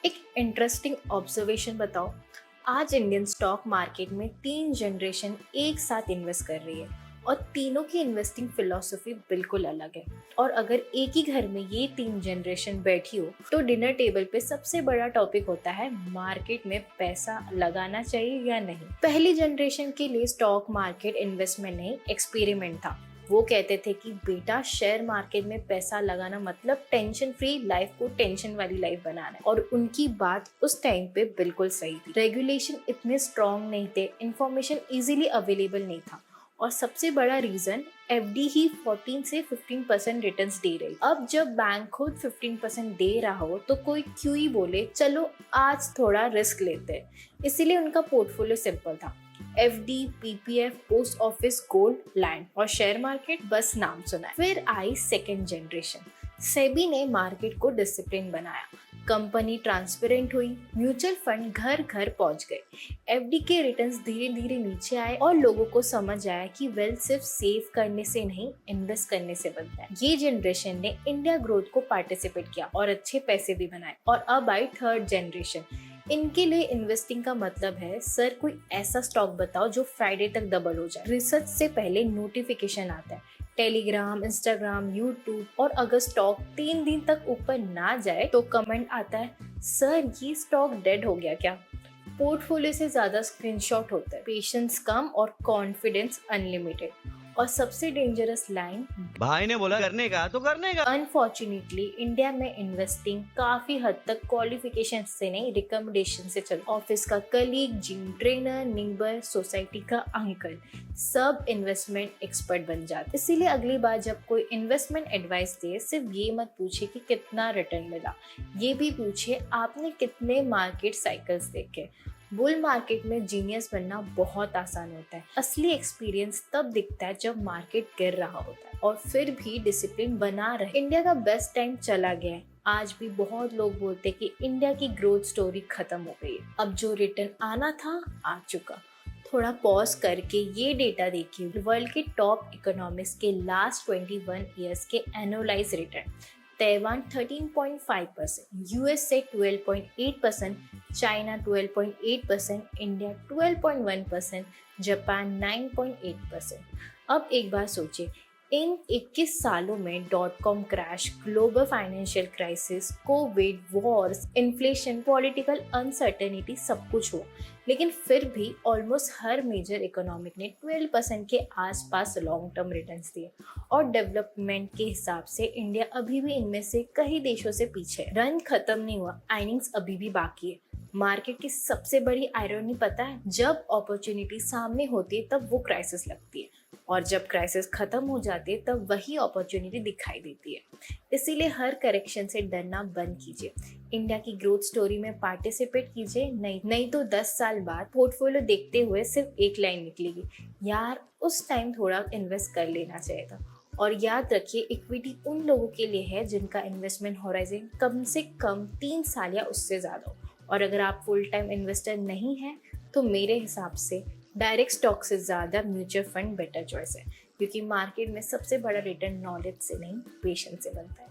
एक interesting observation बताओ। आज इंडियन स्टॉक मार्केट में 3 जनरेशन एक साथ इन्वेस्ट कर रही है और तीनों की इन्वेस्टिंग फिलॉसफी बिल्कुल अलग है। और अगर एक ही घर में ये 3 जनरेशन बैठी हो तो डिनर टेबल पे सबसे बड़ा टॉपिक होता है मार्केट में पैसा लगाना चाहिए या नहीं। पहली जनरेशन के लिए स्टॉक मार्केट इन्वेस्टमेंट नहीं, एक्सपेरिमेंट था। वो कहते थे कि बेटा, शेयर मार्केट में पैसा लगाना मतलब टेंशन फ्री लाइफ को टेंशन वाली लाइफ बनाना है। और उनकी बात उस टाइम पे बिल्कुल सही थी। रेगुलेशन इतने स्ट्रॉन्ग नहीं थे, इंफॉर्मेशन इजीली अवेलेबल नहीं था, और सबसे बड़ा रीजन एफडी ही 14 से 15% रिटर्न्स दे रही। अब जब बैंक खुद 15% दे रहा हो तो कोई क्यों ही बोले चलो आज थोड़ा रिस्क लेते हैं। इसीलिए उनका पोर्टफोलियो सिंपल था, FD, PPF, post office, gold, land और शेयर मार्केट, बस नाम सुना है। फिर आई सेकेंड जनरेशन। सेबी ने मार्केट को डिसिप्लिन बनाया, कंपनी ट्रांसपेरेंट हुई, म्यूचुअल फंड घर घर पहुंच गए, एफडी के रिटर्न्स धीरे धीरे नीचे आए और लोगों को समझ आया कि वेल्थ सिर्फ सेव करने से नहीं, इन्वेस्ट करने से बनता है। ये जनरेशन ने इंडिया ग्रोथ को पार्टिसिपेट किया और अच्छे पैसे भी बनाए। और अब आई थर्ड जनरेशन। इनके लिए इन्वेस्टिंग का मतलब है, सर कोई ऐसा स्टॉक बताओ जो फ्राइडे तक डबल हो जाए। रिसर्च से पहले नोटिफिकेशन आता है, टेलीग्राम, इंस्टाग्राम, यूट्यूब, और अगर स्टॉक 3 दिन तक ऊपर ना जाए तो कमेंट आता है, सर ये स्टॉक डेड हो गया क्या। पोर्टफोलियो से ज्यादा स्क्रीनशॉट होता है, पेशेंस कम और कॉन्फिडेंस अनलिमिटेड। और सबसे डेंजरस लाइन, भाई ने बोला करने का तो करने का। अनफॉर्चुनेटली इंडिया में इन्वेस्टिंग काफी हद तक क्वालिफिकेशन से नहीं, रिकमेंडेशन से चल। ऑफिस का colleague, gym trainer, neighbour, society का अंकल, सब इन्वेस्टमेंट एक्सपर्ट बन जाते। इसीलिए अगली बार जब कोई इन्वेस्टमेंट एडवाइस दे, सिर्फ ये मत पूछे कि कितना रिटर्न मिला, ये भी पूछे आपने कितने मार्केट साइकिल्स देखे। बुल मार्केट में जीनियस बनना बहुत आसान होता है, असली एक्सपीरियंस तब दिखता है जब मार्केट गिर रहा होता है और फिर भी डिसिप्लिन बना रहे। इंडिया का बेस्ट टाइम चला गया है। आज भी बहुत लोग बोलते हैं कि इंडिया की ग्रोथ स्टोरी खत्म हो गई है, अब जो रिटर्न आना था आ चुका। थोड़ा पॉज करके ये डेटा देखिए, वर्ल्ड के टॉप इकोनॉमिक्स के लास्ट 21 ईयर्स के annualise return. Taiwan 13.5%, USA 12.8%, China 12.8%, India 12.1%, Japan 9.8%। अब एक बार सोचिए, इन 21 सालों में .com crash, global financial crisis, Covid, Wars, inflation, political uncertainty, सब कुछ हुआ, लेकिन फिर भी ऑलमोस्ट हर मेजर इकोनॉमिक ने 12% के आसपास लॉन्ग टर्म रिटर्न्स दिए। और डेवलपमेंट के हिसाब से इंडिया अभी भी इनमें से कई देशों से पीछे है। रन खत्म नहीं हुआ, इनिंग्स अभी भी बाकी है। मार्केट की सबसे बड़ी आयरनी पता है, जब अपॉर्चुनिटी सामने होती है तब वो क्राइसिस लगती है, और जब क्राइसिस खत्म हो जाती है तब वही अपॉर्चुनिटी दिखाई देती है। इसीलिए हर करेक्शन से डरना बंद कीजिए, इंडिया की ग्रोथ स्टोरी में पार्टिसिपेट कीजिए। नहीं तो 10 साल बाद पोर्टफोलियो देखते हुए सिर्फ एक लाइन निकलेगी, यार उस टाइम थोड़ा इन्वेस्ट कर लेना चाहिए था। और याद रखिए, इक्विटी उन लोगों के लिए है जिनका इन्वेस्टमेंट होराइजन कम से कम 3 साल या उससे ज़्यादा हो। और अगर आप फुल टाइम इन्वेस्टर नहीं हैं तो मेरे हिसाब से डायरेक्ट स्टॉक से ज़्यादा म्यूचुअल फंड बेटर चॉइस है, क्योंकि मार्केट में सबसे बड़ा रिटर्न नॉलेज से नहीं, पेशेंस से बनता है।